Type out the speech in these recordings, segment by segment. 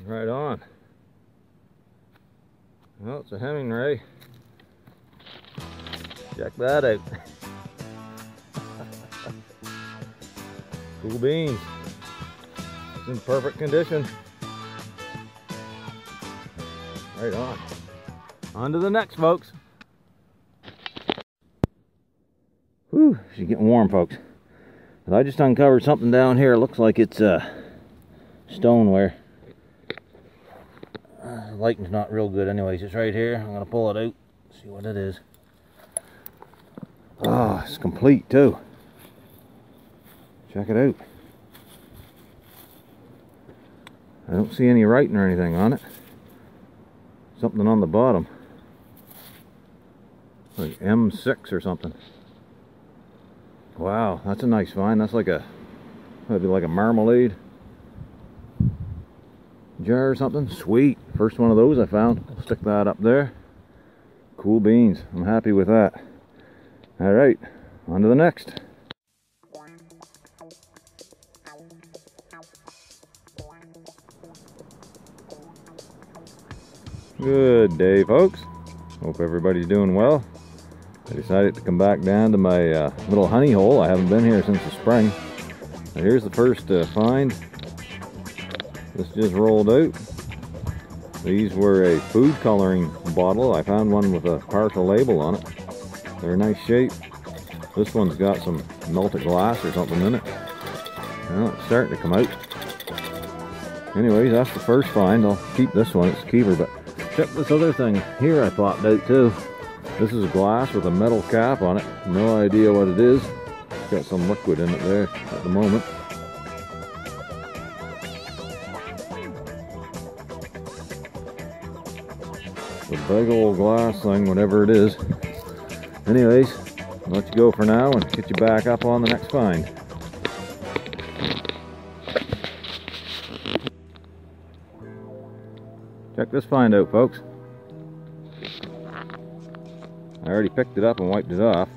Right on. Well, it's a Hemmingray. Check that out. Cool beans. It's in perfect condition. Right on. On to the next, folks. Whew, she's getting warm, folks. But I just uncovered something down here. It looks like it's stoneware. The lighting's not real good anyways. It's right here. I'm gonna pull it out, see what it is. Oh, it's complete too. Check it out. I don't see any writing or anything on it. Something on the bottom. Like M6 or something. Wow, that's a nice find. That's like that'd be like a Marmalade jar or something. Sweet. First one of those I found. I'll stick that up there. Cool beans. I'm happy with that. Alright, on to the next. Good day, folks. Hope everybody's doing well. I decided to come back down to my little honey hole. I haven't been here since the spring. Now here's the first find. This just rolled out. These were a food coloring bottle. I found one with a partial label on it. They're a nice shape. This one's got some melted glass or something in it. Well, it's starting to come out. Anyways, that's the first find. I'll keep this one. It's a keeper, but check this other thing here I popped out too. This is glass with a metal cap on it. No idea what it is. It's got some liquid in it there at the moment. It's a big old glass thing, whatever it is. Anyways, I'll let you go for now and get you back up on the next find. Check this find out, folks. I already picked it up and wiped it off.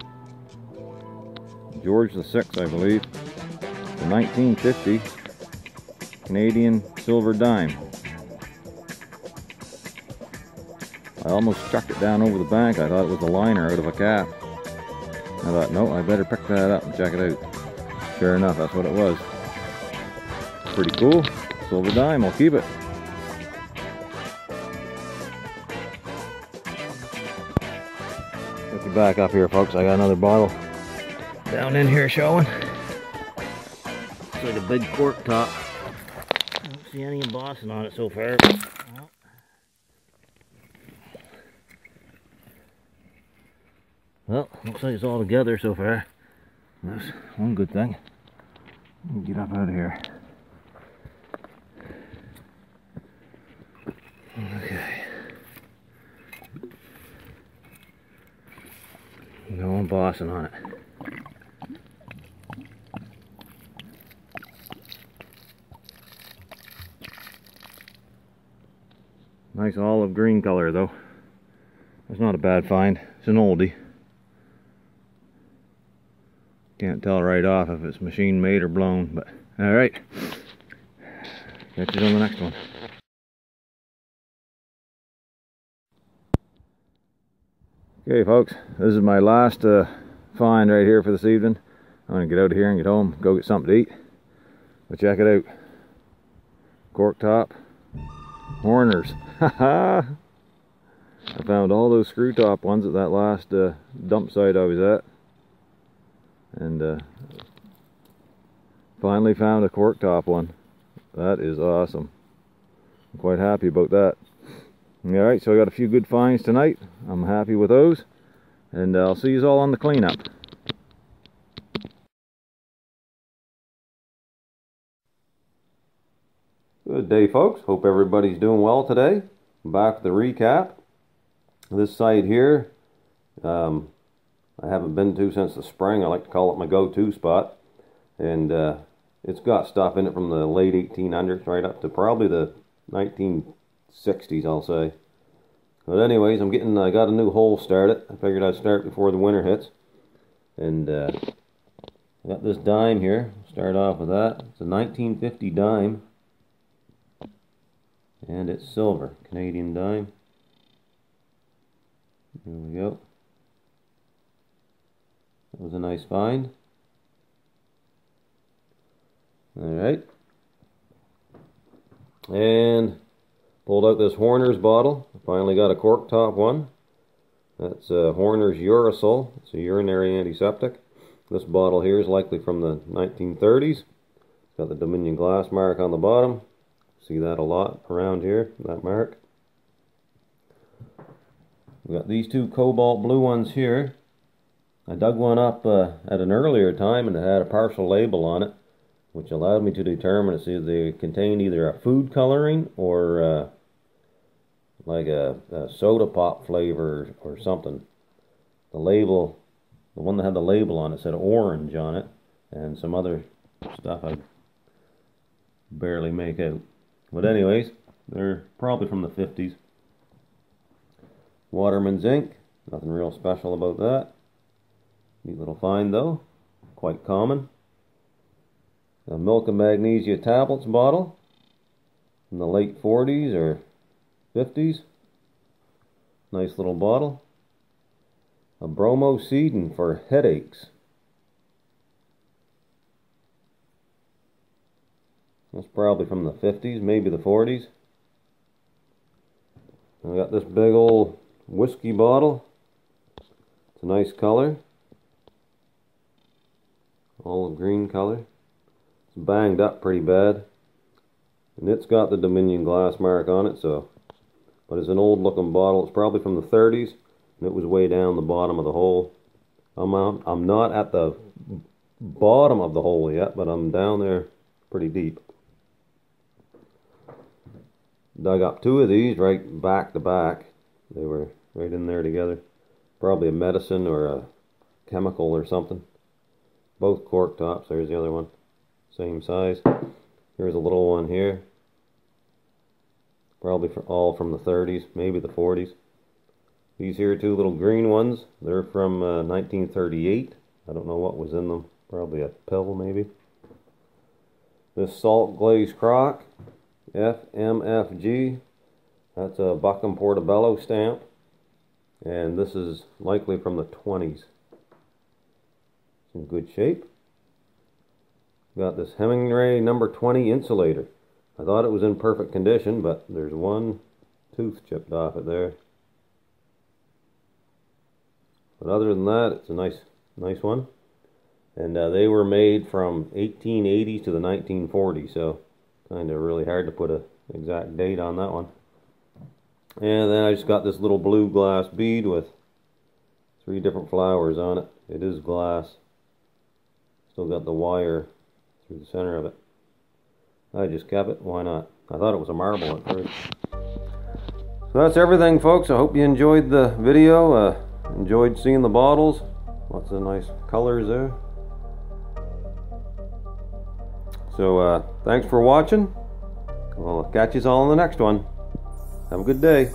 George VI, I believe. The 1950 Canadian silver dime. I almost chucked it down over the bank. I thought it was a liner out of a cap. I thought, no, I better pick that up and check it out. Sure enough, that's what it was. Pretty cool. Silver dime, I'll keep it. Get you back up here, folks. I got another bottle down in here showing. It's like a big cork top. I don't see any embossing on it so far. Well, looks like it's all together so far. That's one good thing. Let me get up out of here. Okay. No embossing on it. Nice olive green color though. That's not a bad find. It's an oldie. Can't tell right off if it's machine made or blown, but alright. Catch you on the next one. Okay, folks, this is my last find right here for this evening. I'm going to get out of here and get home, go get something to eat. But check it out. Cork top. Horners. Haha! I found all those screw top ones at that last dump site I was at. And finally found a cork top one. That is awesome. I'm quite happy about that. Alright, so I got a few good finds tonight. I'm happy with those. And I'll see you all on the cleanup. Good day, folks. Hope everybody's doing well today. I'm back with the recap. This site here, I haven't been to since the spring. I like to call it my go-to spot. And it's got stuff in it from the late 1800s right up to probably the 1960s, I'll say. But anyways, I got a new hole started. I figured I'd start before the winter hits. And I got this dime here. Start off with that. It's a 1950 dime. And it's silver, Canadian dime. There we go. That was a nice find. Alright. And pulled out this Horner's bottle. Finally got a cork top one. That's Horner's Urosol. It's a urinary antiseptic. This bottle here is likely from the 1930s. It's got the Dominion glass mark on the bottom. See that a lot around here, that mark. We got these two cobalt blue ones here. I dug one up at an earlier time and it had a partial label on it, which allowed me to determine to see if they contained either a food coloring or like a soda pop flavor or something. The label, the one that had the label on it said orange on it, and some other stuff I barely make out. But anyways, they're probably from the 50s. Waterman's ink, nothing real special about that. Neat little find though, quite common. A milk and magnesia tablets bottle in the late 40s or 50s. Nice little bottle. A bromocedin for headaches. That's probably from the 50s, maybe the 40s. I got this big old whiskey bottle. It's a nice color. Olive green color. It's banged up pretty bad. And it's got the Dominion glass mark on it, so. But it's an old looking bottle. It's probably from the 30s. And it was way down the bottom of the hole. I'm not at the bottom of the hole yet, but I'm down there pretty deep. Dug up two of these right back to back. They were right in there together. Probably a medicine or a chemical or something. Both cork tops. There's the other one. Same size. Here's a little one here. Probably all from the 30s, maybe the 40s. These here two little green ones, they're from 1938. I don't know what was in them. Probably a pill, maybe. This salt glazed crock, FMFG. That's a Buckham Portobello stamp. And this is likely from the 20s. It's in good shape. Got this Hemmingray number 20 insulator. I thought it was in perfect condition, but there's one tooth chipped off it there. But other than that, it's a nice one. And they were made from 1880 to the 1940s, so kind of really hard to put an exact date on that one. And then I just got this little blue glass bead with 3 different flowers on it. It is glass. Still got the wire through the center of it. I just kept it. Why not? I thought it was a marble at first. So that's everything, folks. I hope you enjoyed the video. Enjoyed seeing the bottles. Lots of nice colors there. So thanks for watching. We'll catch you all in the next one. Have a good day.